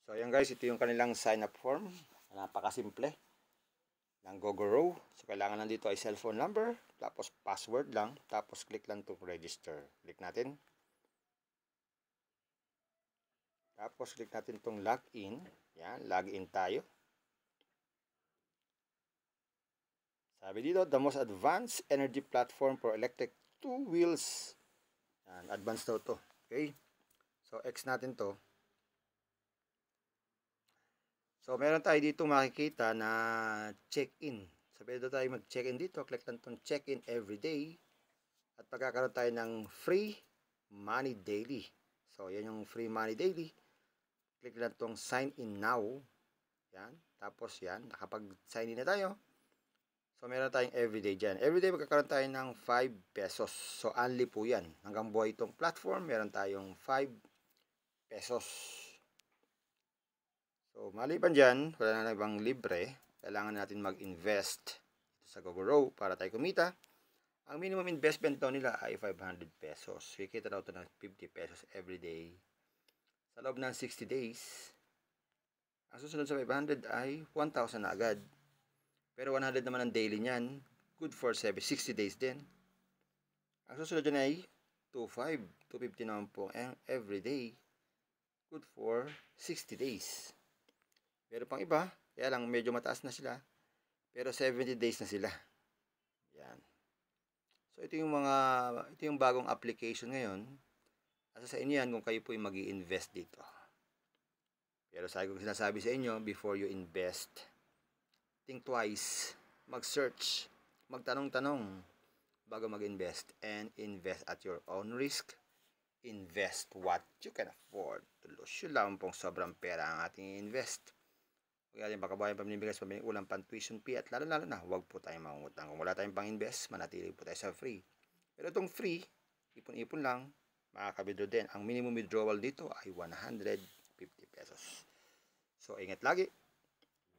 So ayan guys, ito yung kanilang sign up form. Napakasimple ng Gogoro. So kailangan nandito ay cellphone number, tapos password lang, tapos click lang to register. Click natin. Tapos click natin tong login. Yan, login tayo. Sabi dito, the most advanced energy platform for electric two wheels. Yan, advanced daw to. Okay. So X natin to. So, meron tayo dito makikita na check-in. So, pwede tayo mag-check-in dito. Click lang itong check-in everyday. At pagkakaroon tayo ng free money daily. So, yan yung free money daily. Click lang itong sign in now. Yan. Tapos yan, nakapag-sign in na tayo. So, meron tayong everyday dyan. Everyday magkakaroon tayo ng 5 pesos. So, only po yan. Hanggang buhay itong platform, meron tayong 5 pesos. So, maliban dyan, wala na ibang libre. Kailangan natin mag-invest sa Gogoro para tayo kumita. Ang minimum investment daw nila ay 500 pesos. Kikita daw ito ng 50 pesos every day. Sa loob ng 60 days, ang susunod sa 500 ay 1,000 na agad. Pero 100 naman ang daily niyan. Good for 60 days din. Ang susunod dyan ay 2,500. 250 naman po every day. Good for 60 days. Meron pang iba, kaya lang medyo mataas na sila. Pero 70 days na sila. Yan. So ito yung bagong application ngayon. Asa sa inyo yan kung kayo po yung mag-i-invest dito. Pero sabi ko sinasabi sa inyo, before you invest, think twice, mag-search, magtanong-tanong bago mag-invest, and invest at your own risk. Invest what you can afford to lose. Yun lang pong sobrang pera ang ating invest. Huwag natin pakabayan pamilibigas, pamiling ulang pan-tuition fee, at lalo na, huwag po tayong mangungutang. Kung wala tayong pang-invest, manatili po tayo sa free. Pero itong free, ipon-ipon lang, makaka-withdraw din. Ang minimum withdrawal dito ay 150 pesos. So, ingat lagi.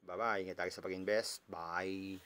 Bye-bye. Ingat lagi sa pag-invest. Bye.